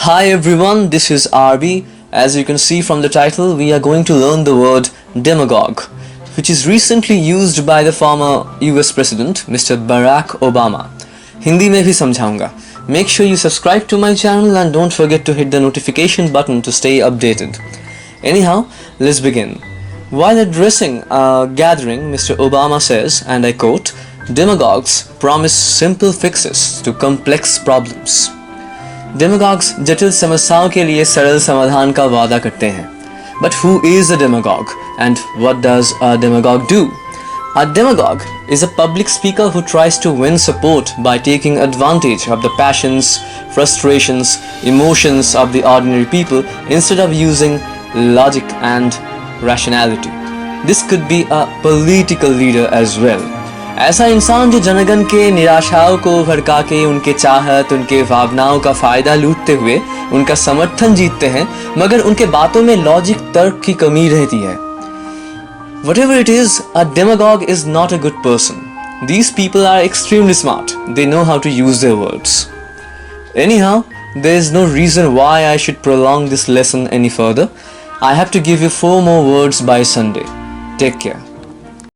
Hi everyone, this is RB. As you can see from the title, we are going to learn the word demagogue, which is recently used by the former US President, Mr. Barack Obama. Hindi में भी समझाऊंगा. Make sure you subscribe to my channel and don't forget to hit the notification button to stay updated. Anyhow, let's begin. While addressing a gathering, Mr. Obama says, and I quote, "Demagogues promise simple fixes to complex problems." Demagogues जटिल समस्याओं के लिए सरल समाधान का वादा करते हैं. But who is a demagogue and what does a demagogue do? A demagogue is a public speaker who tries to win support by taking advantage of the passions, frustrations, emotions of the ordinary people instead of using logic and rationality. This could be a political leader as well. ऐसा इंसान जो जनगण के निराशाओं को भड़का के उनके चाहत, उनके भावनाओं का फायदा लूटते हुए उनका समर्थन जीतते हैं, मगर उनके बातों में लॉजिक तर्क की कमी रहती है. Whatever it is, a demagogue is not a good person. These people are extremely smart. They know how to use their words. Anyhow, there is no reason why I should prolong this lesson any further. I have to give you 4 more words by Sunday. Take care.